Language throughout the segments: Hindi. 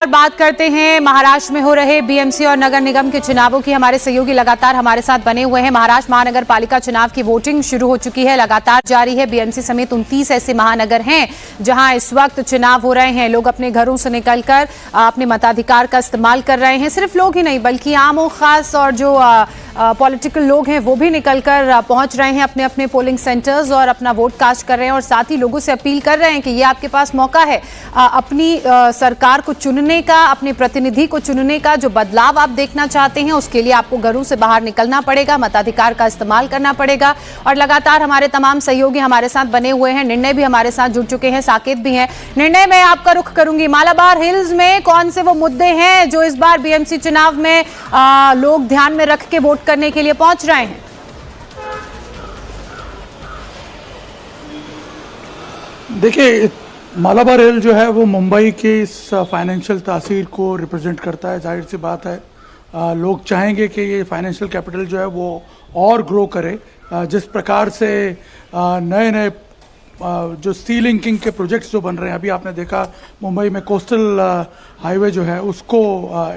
और बात करते हैं महाराष्ट्र में हो रहे बीएमसी और नगर निगम के चुनावों की। हमारे सहयोगी लगातार हमारे साथ बने हुए हैं। महाराष्ट्र महानगर पालिका चुनाव की वोटिंग शुरू हो चुकी है, लगातार जारी है। बीएमसी समेत 29 ऐसे महानगर हैं जहां इस वक्त चुनाव हो रहे हैं। लोग अपने घरों से निकलकर अपने मताधिकार का इस्तेमाल कर रहे हैं। सिर्फ लोग ही नहीं बल्कि आम और खास और जो पॉलिटिकल लोग हैं वो भी निकलकर पहुंच रहे हैं अपने अपने पोलिंग सेंटर्स और अपना वोट कास्ट कर रहे हैं। और साथ ही लोगों से अपील कर रहे हैं कि ये आपके पास मौका है अपनी सरकार को चुनने का, अपने प्रतिनिधि को चुनने का। जो बदलाव आप देखना चाहते हैं उसके लिए आपको घरों से बाहर निकलना पड़ेगा, मताधिकार का इस्तेमाल करना पड़ेगा। और लगातार हमारे तमाम सहयोगी हमारे साथ बने हुए हैं। निर्णय भी हमारे साथ जुड़ चुके हैं, साकेत भी हैं। निर्णय, मैं आपका रुख करूंगी। मालाबार हिल्स में कौन से वो मुद्दे हैं जो इस बार बीएमसी चुनाव में लोग ध्यान में रख के वोट करने के लिए पहुंच रहे हैं? देखिए, मालाबार हिल जो है वो मुंबई की इस फाइनेंशियल तासीर को रिप्रेजेंट करता है। जाहिर सी बात है, लोग चाहेंगे कि ये फाइनेंशियल कैपिटल जो है वो और ग्रो करे। जिस प्रकार से नए नए जो सी लिंकिंग के प्रोजेक्ट्स जो बन रहे हैं, अभी आपने देखा मुंबई में कोस्टल हाईवे जो है उसको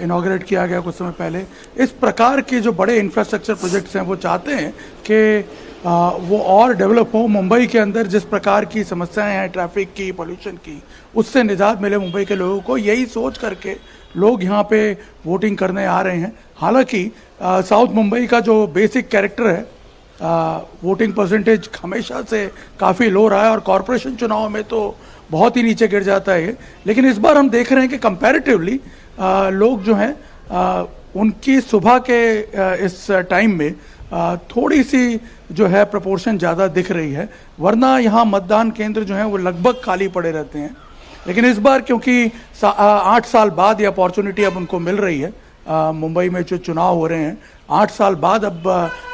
इनॉग्रेट किया गया कुछ समय पहले। इस प्रकार के जो बड़े इंफ्रास्ट्रक्चर प्रोजेक्ट्स हैं वो चाहते हैं कि वो और डेवलप हो। मुंबई के अंदर जिस प्रकार की समस्याएं हैं ट्रैफिक की, पोल्यूशन की, उससे निजात मिले मुंबई के लोगों को, यही सोच करके लोग यहाँ पे वोटिंग करने आ रहे हैं। हालांकि साउथ मुंबई का जो बेसिक कैरेक्टर है, वोटिंग परसेंटेज हमेशा से काफ़ी लो रहा है और कॉरपोरेशन चुनाव में तो बहुत ही नीचे गिर जाता है। लेकिन इस बार हम देख रहे हैं कि कंपैरेटिवली लोग जो हैं उनकी सुबह के इस टाइम में थोड़ी सी जो है प्रपोर्शन ज़्यादा दिख रही है। वरना यहाँ मतदान केंद्र जो हैं वो लगभग खाली पड़े रहते हैं। लेकिन इस बार क्योंकि 8 साल बाद ये अपॉर्चुनिटी अब उनको मिल रही है, मुंबई में जो चुनाव हो रहे हैं 8 साल बाद अब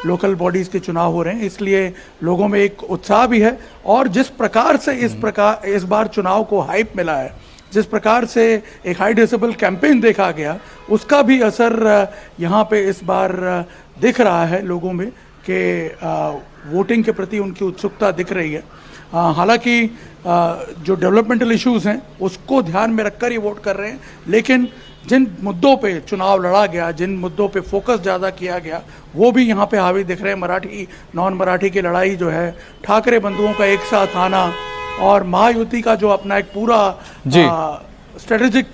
लोकल बॉडीज़ के चुनाव हो रहे हैं, इसलिए लोगों में एक उत्साह भी है। और जिस प्रकार से इस बार चुनाव को हाइप मिला है, जिस प्रकार से एक हाई डेसिबल कैंपेन देखा गया, उसका भी असर यहाँ पे इस बार दिख रहा है लोगों में कि वोटिंग के प्रति उनकी उत्सुकता दिख रही है। हालांकि जो डेवलपमेंटल इश्यूज़ हैं उसको ध्यान में रखकर ही वोट कर रहे हैं। लेकिन जिन मुद्दों पे चुनाव लड़ा गया, जिन मुद्दों पे फोकस ज़्यादा किया गया, वो भी यहाँ पे हावी दिख रहे हैं। मराठी नॉन मराठी की लड़ाई जो है, ठाकरे बंधुओं का एक साथ आना और महायुति का जो अपना एक पूरा स्ट्रेटेजिक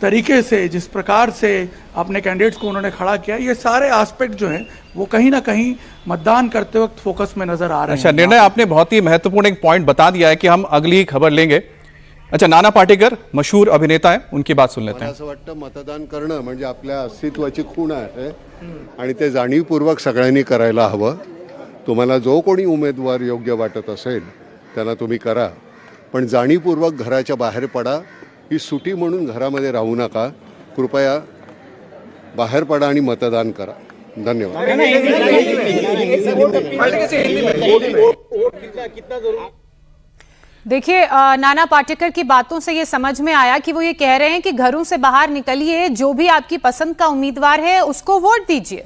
तरीके से जिस प्रकार से अपने कैंडिडेट्स को उन्होंने खड़ा किया, ये सारे एस्पेक्ट जो हैं वो कहीं ना कहीं मतदान करते वक्त फोकस में नजर आ रहे हैं। अच्छा निर्णय, आपने बहुत ही महत्वपूर्ण एक पॉइंट बता दिया है कि हम अगली खबर लेंगे। अच्छा, नाना पाटेकर मशहूर अभिनेता है, उनकी बात सुन लेते हैं। असं वाटतं मतदान करणं म्हणजे आपल्या अस्तित्वाची खूण आहे आणि ते जाणीवपूर्वक सगळ्यांनी करायला हवं। तुम्हाला जो कोणी उमेदवार योग्य वाटत असेल त्याला तुम्ही करा, पण जाणीवपूर्वक घराच्या बाहेर पडा। ही सुटी म्हणून घरामध्ये राहू नका। कृपया बाहेर पडा आणि मतदान करा। धन्यवाद। देखिए, नाना पाटेकर की बातों से ये समझ में आया कि वो ये कह रहे हैं कि घरों से बाहर निकलिए, जो भी आपकी पसंद का उम्मीदवार है उसको वोट दीजिए।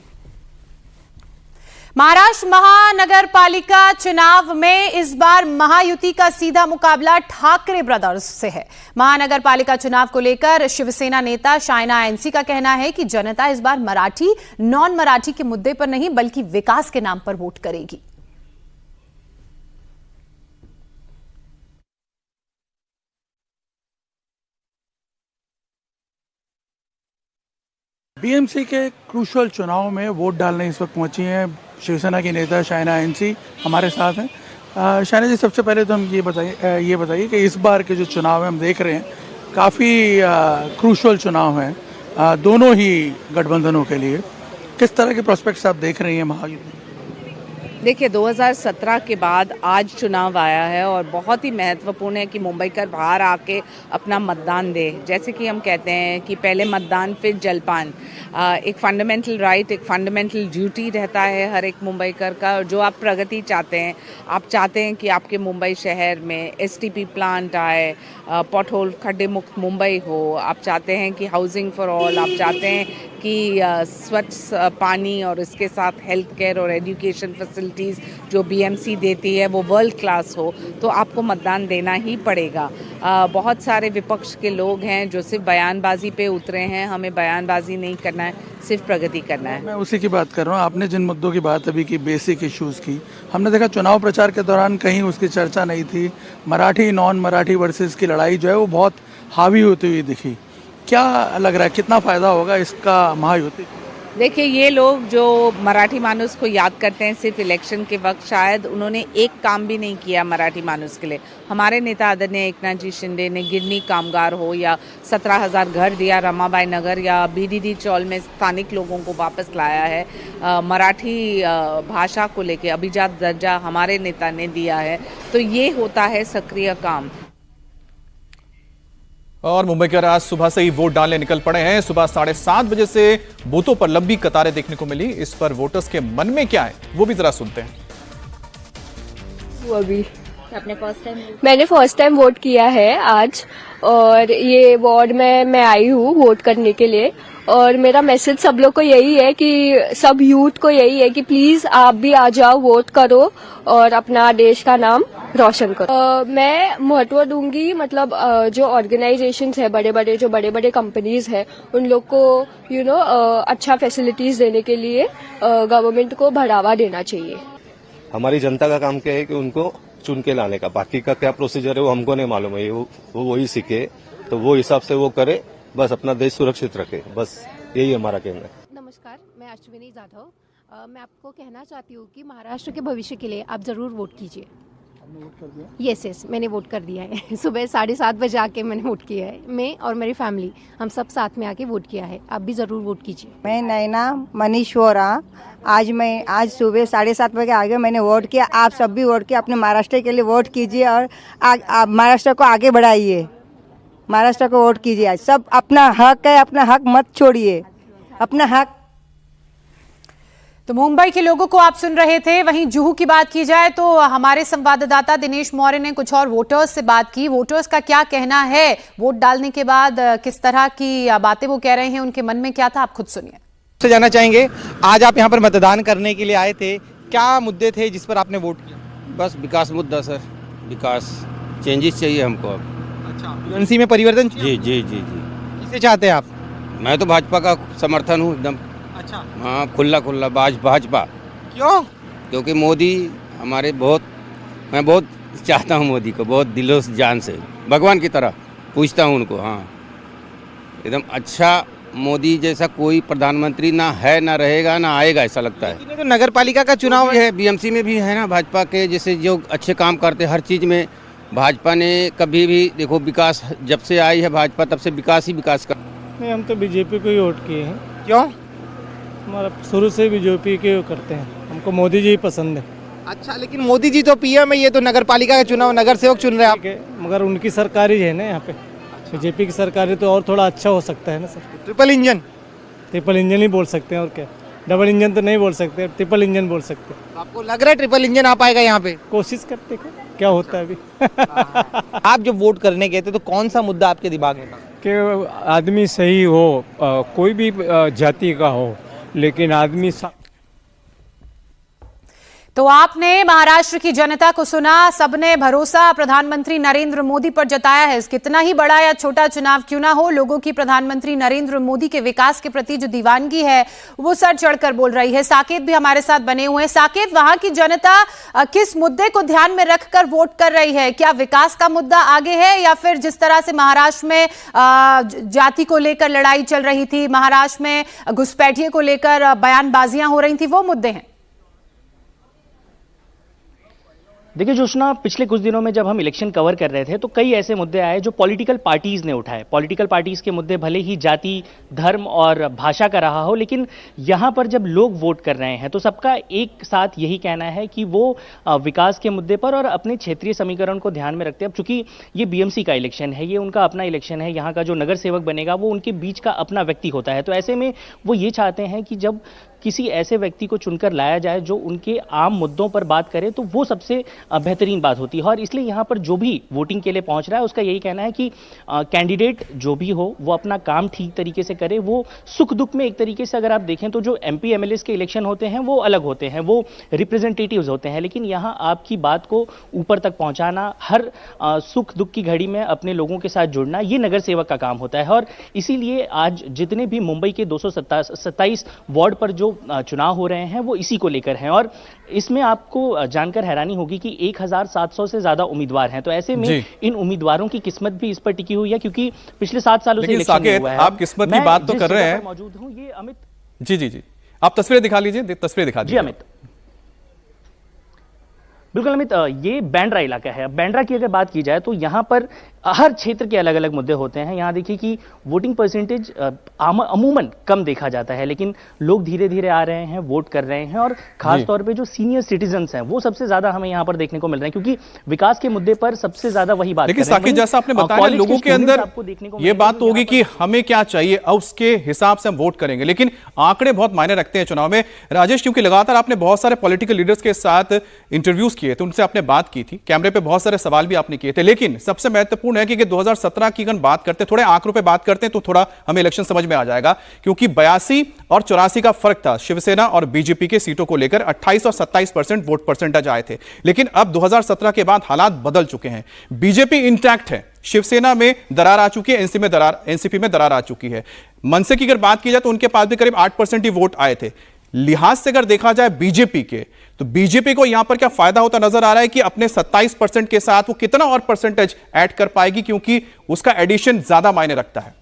महाराष्ट्र महानगर पालिका चुनाव में इस बार महायुति का सीधा मुकाबला ठाकरे ब्रदर्स से है। महानगर पालिका चुनाव को लेकर शिवसेना नेता शायना एनसी का कहना है कि जनता इस बार मराठी नॉन मराठी के मुद्दे पर नहीं बल्कि विकास के नाम पर वोट करेगी। बीएमसी के क्रूशल चुनाव में वोट डालने इस वक्त पहुंची हैं शिवसेना की नेता शायना एनसी हमारे साथ हैं। शायना जी, सबसे पहले तो हम ये बताइए कि इस बार के जो चुनाव है हम देख रहे हैं काफ़ी क्रूशल चुनाव हैं दोनों ही गठबंधनों के लिए। किस तरह के प्रोस्पेक्ट्स आप देख रही हैं महायुति? देखिए, 2017 के बाद आज चुनाव आया है और बहुत ही महत्वपूर्ण है कि मुंबईकर बाहर आके अपना मतदान दे। जैसे कि हम कहते हैं कि पहले मतदान फिर जलपान, एक फंडामेंटल राइट, एक फंडामेंटल ड्यूटी रहता है हर एक मुंबईकर का। जो आप प्रगति चाहते हैं, आप चाहते हैं कि आपके मुंबई शहर में एसटीपी प्लांट आए, पॉटहोल खड्डे मुक्त मुंबई हो, आप चाहते हैं कि हाउसिंग फॉर ऑल, आप चाहते हैं कि स्वच्छ पानी और इसके साथ हेल्थ केयर और एजुकेशन फैसिलिटीज़ जो बीएमसी देती है वो वर्ल्ड क्लास हो, तो आपको मतदान देना ही पड़ेगा। बहुत सारे विपक्ष के लोग हैं जो सिर्फ बयानबाजी पे उतरे हैं। हमें बयानबाजी नहीं करना है, सिर्फ प्रगति करना है। मैं उसी की बात कर रहा हूँ। आपने जिन मुद्दों की बात अभी की, बेसिक इश्यूज़ की, हमने देखा चुनाव प्रचार के दौरान कहीं उसकी चर्चा नहीं थी। मराठी नॉन मराठी वर्सेस की लड़ाई जो है वो बहुत हावी होती हुई दिखी। क्या लग रहा है कितना फ़ायदा होगा इसका महायुति? देखिए, ये लोग जो मराठी मानुस को याद करते हैं सिर्फ इलेक्शन के वक्त, शायद उन्होंने एक काम भी नहीं किया मराठी मानुस के लिए। हमारे नेता आदरणीय एकनाथ जी शिंदे ने गिरनी कामगार हो या 17,000 घर दिया रमाबाई नगर या बीडीडी चौल में स्थानिक लोगों को वापस लाया है। मराठी भाषा को लेके अभिजात दर्जा हमारे नेता ने दिया है। तो ये होता है सक्रिय काम। और मुंबईकर आज सुबह से ही वोट डालने निकल पड़े हैं। सुबह 7:30 बजे से बूथों पर लंबी कतारें देखने को मिली। इस पर वोटर्स के मन में क्या है वो भी जरा सुनते हैं। अभी मैंने फर्स्ट टाइम वोट किया है आज, और ये वार्ड में मैं आई हूँ वोट करने के लिए। और मेरा मैसेज सब लोग को यही है कि सब यूथ को यही है कि प्लीज आप भी आ जाओ, वोट करो और अपना देश का नाम रोशन करो। मैं महत्व दूंगी, मतलब जो ऑर्गेनाइजेशंस है, बड़े बड़े कंपनीज है, उन लोग को अच्छा फैसिलिटीज देने के लिए गवर्नमेंट को बढ़ावा देना चाहिए। हमारी जनता का काम क्या है कि उनको चुन के लाने का, बाकी का क्या प्रोसीजर है वो हमको नहीं मालूम है। वो वही सीखे, तो वो हिसाब से वो करे, बस अपना देश सुरक्षित रखे, बस यही हमारा कहना है। नमस्कार, मैं अश्विनी जाधव। मैं आपको कहना चाहती हूँ कि महाराष्ट्र के भविष्य के लिए आप जरूर वोट कीजिए। वोट कर दिया? यस, मैंने वोट कर दिया है। सुबह 7:30 बजे आके मैंने वोट किया है। मैं और मेरी फैमिली, हम सब साथ में आके वोट किया है। आप भी जरूर वोट कीजिए। मैं नैना मनीष वोरा, आज सुबह 7:30 बजे आगे मैंने वोट किया। आप सब भी वोट किया, अपने महाराष्ट्र के लिए वोट कीजिए और महाराष्ट्र को आगे बढ़ाइए। महाराष्ट्र को वोट कीजिए। आज सब अपना हक है, अपना हक मत छोड़िए, अपना हक। तो मुंबई के लोगों को आप सुन रहे थे। वहीं जुहू की बात की जाए तो हमारे संवाददाता दिनेश मौर्य ने कुछ और वोटर्स से बात की। वोटर्स का क्या कहना है, वोट डालने के बाद किस तरह की बातें वो कह रहे हैं, उनके मन में क्या था, आप खुद सुनिए। से जानना चाहेंगे, आज आप यहाँ पर मतदान करने के लिए आए थे, क्या मुद्दे थे जिस पर आपने वोट किया? बस विकास मुद्दा सर, विकास चेंजेस चाहिए हमको अब। अच्छा, बीएमसी में परिवर्तन चाहिए? जी। किसे चाहते हैं आप? मैं तो भाजपा का समर्थन हूँ एकदम। अच्छा, हाँ, खुला भाजपा। क्यों? क्योंकि मोदी हमारे मैं बहुत चाहता हूँ मोदी को, बहुत दिलो जान से, भगवान की तरह पूछता हूँ उनको। हाँ, एकदम अच्छा मोदी जैसा कोई प्रधानमंत्री ना है, ना रहेगा, ना आएगा, ऐसा लगता है। तो नगर पालिका का चुनाव है, बीएमसी में भी है ना भाजपा के जैसे जो अच्छे काम करते, हर चीज़ में भाजपा ने कभी भी देखो विकास, जब से आई है भाजपा तब से विकास ही विकास कर। नहीं, हम तो बीजेपी को ही वोट किए हैं। क्यों? हमारा शुरू से बीजेपी के करते हैं, हमको मोदी जी ही पसंद है। अच्छा, लेकिन मोदी जी तो पीएम है, ये तो नगर पालिका का चुनाव नगर सेवक चुन रहे हैं आप। मगर उनकी सरकार ही है ना यहाँ पे। बीजेपी की सरकार है तो और थोड़ा अच्छा हो सकता है ना सर। ट्रिपल इंजन ही बोल सकते हैं, और क्या, डबल इंजन तो नहीं बोल सकते, ट्रिपल इंजन बोल सकते हैं। आपको लग रहा है ट्रिपल इंजन आ पाएगा यहाँ पे? कोशिश करते हैं, क्या होता है अभी। आप जब वोट करने गए थे तो कौन सा मुद्दा आपके दिमाग में था? कि आदमी सही हो, कोई भी जाति का हो, लेकिन आदमी तो आपने महाराष्ट्र की जनता को सुना। सबने भरोसा प्रधानमंत्री नरेंद्र मोदी पर जताया है। कितना ही बड़ा या छोटा चुनाव क्यों ना हो, लोगों की प्रधानमंत्री नरेंद्र मोदी के विकास के प्रति जो दीवानगी है वो सर चढ़कर बोल रही है। साकेत भी हमारे साथ बने हुए हैं। साकेत, वहां की जनता किस मुद्दे को ध्यान में रखकर वोट कर रही है? क्या विकास का मुद्दा आगे है, या फिर जिस तरह से महाराष्ट्र में जाति को लेकर लड़ाई चल रही थी, महाराष्ट्र में घुसपैठिए को लेकर बयानबाजियां हो रही थी, वो मुद्दे हैं? देखिए जोशना, पिछले कुछ दिनों में जब हम इलेक्शन कवर कर रहे थे तो कई ऐसे मुद्दे आए जो पॉलिटिकल पार्टीज ने उठाए। पॉलिटिकल पार्टीज के मुद्दे भले ही जाति, धर्म और भाषा का रहा हो, लेकिन यहां पर जब लोग वोट कर रहे हैं तो सबका एक साथ यही कहना है कि वो विकास के मुद्दे पर और अपने क्षेत्रीय समीकरण को ध्यान में रखते हैं। अब चूंकि ये बीएमसी का इलेक्शन है, ये उनका अपना इलेक्शन है, यहाँ का जो नगर सेवक बनेगा वो उनके बीच का अपना व्यक्ति होता है, तो ऐसे में वो ये चाहते हैं कि जब किसी ऐसे व्यक्ति को चुनकर लाया जाए जो उनके आम मुद्दों पर बात करे, तो वो सबसे बेहतरीन बात होती है। और इसलिए यहाँ पर जो भी वोटिंग के लिए पहुंच रहा है उसका यही कहना है कि कैंडिडेट जो भी हो वो अपना काम ठीक तरीके से करे। वो सुख दुख में एक तरीके से अगर आप देखें तो जो MP MLAs के इलेक्शन होते हैं वो अलग होते हैं, वो रिप्रेजेंटेटिव्स होते हैं, लेकिन यहाँ आपकी बात को ऊपर तक पहुंचाना, हर सुख दुख की घड़ी में अपने लोगों के साथ जुड़ना, ये नगर सेवक का काम होता है। और इसीलिए आज जितने भी मुंबई के 227 वार्ड पर जो चुनाव हो रहे हैं वो इसी को लेकर हैं। और इसमें आपको जानकर हैरानी होगी कि 1700 से ज्यादा उम्मीदवार हैं। तो ऐसे में इन उम्मीदवारों की किस्मत भी इस पर टिकी हुई है, क्योंकि पिछले 7 सालों से इलेक्शन नहीं हुआ है। आप किस्मत की बात तो कर रहे हैं, मौजूद हूं, ये अमित जी, आप तस्वीरें दिखा लीजिए, तस्वीरें दिखा दीजिए। जी अमित, बिल्कुल अमित, ये बांद्रा इलाका है। बांद्रा की अगर बात की जाए तो यहाँ पर हर क्षेत्र के अलग अलग मुद्दे होते हैं। यहाँ देखिए कि वोटिंग परसेंटेज अमूमन कम देखा जाता है, लेकिन लोग धीरे धीरे आ रहे हैं, वोट कर रहे हैं। और खास तौर पे जो सीनियर सिटीजन्स हैं वो सबसे ज्यादा हमें यहाँ पर देखने को मिल रहे हैं, क्योंकि विकास के मुद्दे पर सबसे ज्यादा वही बात। लेकिन साकिब, जैसा आपने बताया, लोगों के अंदर ये बात तो होगी कि हमें क्या चाहिए और उसके हिसाब से हम वोट करेंगे, लेकिन आंकड़े बहुत मायने रखते हैं चुनाव में। राजेश, क्योंकि लगातार आपने बहुत सारे पॉलिटिकल लीडर्स के साथ इंटरव्यूज किए थे, उनसे आपने बात की थी, कैमरे पे बहुत सारे सवाल भी आपने किए थे, लेकिन सबसे महत्वपूर्ण है कि 2017 की अगर बात करते, थोड़े आंकड़ों पे बात करते हैं तो थोड़ा हमें इलेक्शन समझ में आ जाएगा। क्योंकि 82 और 84 का फर्क था शिवसेना और बीजेपी के सीटों को लेकर, 28 और 27% वोट परसेंटेज आए थे। लेकिन अब 2017 के बाद हालात बदल चुके हैं। बीजेपी इंटैक्ट है, शिवसेना में दरार आ चुकी है, एनसीपी में दरार आ चुकी है। मनसे की अगर बात की जाए तो उनके पास भी करीब 8% ही वोट आए थे। लिहाज से अगर देखा जाए बीजेपी के, तो बीजेपी को यहां पर क्या फायदा होता नजर आ रहा है कि अपने 27% के साथ वो कितना और परसेंटेज ऐड कर पाएगी, क्योंकि उसका एडिशन ज्यादा मायने रखता है।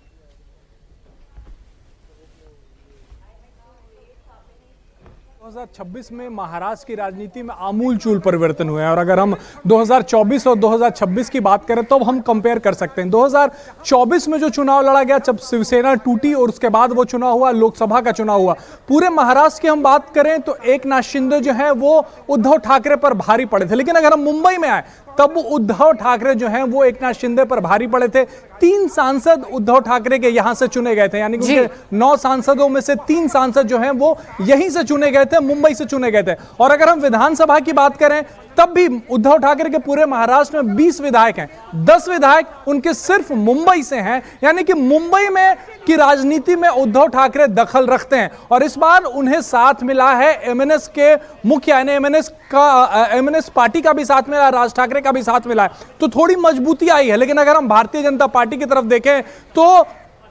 2026 में महाराष्ट्र की राजनीति में आमूलचूल परिवर्तन हुए हैं। और अगर हम 2024 और 2026 की बात करें तो हम कंपेयर कर सकते हैं। 2024 में जो चुनाव लड़ा गया, जब शिवसेना टूटी और उसके बाद वो चुनाव हुआ, लोकसभा का चुनाव हुआ, पूरे महाराष्ट्र की हम बात करें तो एकनाथ शिंदे जो है वो उद्धव ठाकरे पर भारी पड़े थे। लेकिन अगर हम मुंबई में आए तब उद्धव ठाकरे जो हैं वो एकनाथ शिंदे पर भारी पड़े थे। 3 सांसद उद्धव ठाकरे के यहां से चुने गए थे, यानी कि उनके 9 सांसदों में से 3 सांसद जो हैं वो यहीं से चुने गए थे, मुंबई से चुने गए थे। और अगर हम विधानसभा की बात करें तब भी उद्धव ठाकरे के पूरे महाराष्ट्र में 20 विधायक हैं, 10 विधायक उनके सिर्फ मुंबई से हैं, यानी कि मुंबई में की राजनीति में उद्धव ठाकरे दखल रखते हैं। और इस बार उन्हें साथ मिला है एमएनएस के मुख्य, यानी एमएनएस पार्टी का भी साथ मिला, राज ठाकरे का भी साथ मिला है, तो थोड़ी मजबूती आई है। लेकिन अगर हम भारतीय जनता पार्टी की तरफ देखें तो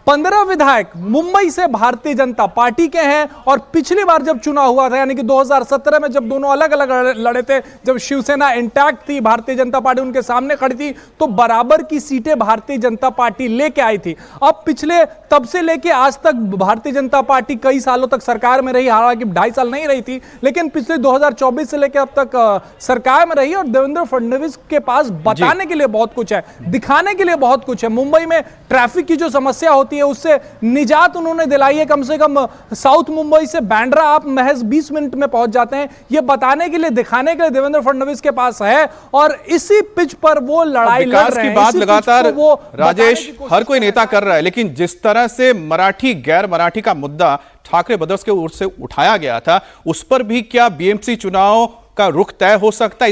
15 विधायक मुंबई से भारतीय जनता पार्टी के हैं। और पिछली बार जब चुनाव हुआ था, यानी कि 2017 में जब दोनों अलग अलग लड़े थे, जब शिवसेना इंटैक्ट थी, भारतीय जनता पार्टी उनके सामने खड़ी थी, तो बराबर की सीटें भारतीय जनता पार्टी लेके आई थी। अब पिछले तब से लेके आज तक भारतीय जनता पार्टी कई सालों तक सरकार में रही, हालांकि 2.5 साल नहीं रही थी, लेकिन पिछले 2024 से लेकर अब तक सरकार में रही। और देवेंद्र फडणवीस के पास बताने के लिए बहुत कुछ है, दिखाने के लिए बहुत कुछ है। मुंबई में ट्रैफिक की जो समस्या होती है उससे निजात उन्होंने दिलाई है। कम से कम साउथ मुंबई से बांद्रा आप महज 20 मिनट में पहुंच जाते हैं। ये बताने के लिए, दिखाने के लिए देवेंद्र फडणवीस के पास है, और इसी पिच पर वो लड़ाई लड़ रहे हैं। बात लगातार राजेश हर कोई नेता कर रहा है, लेकिन जिस तरह से मराठी गैर मराठी का मुद्दा ठाकरे ब्रदर्स के ओर से उठाया गया था, उस पर भी क्या बीएमसी चुनाव का रुख तय हो सकता है?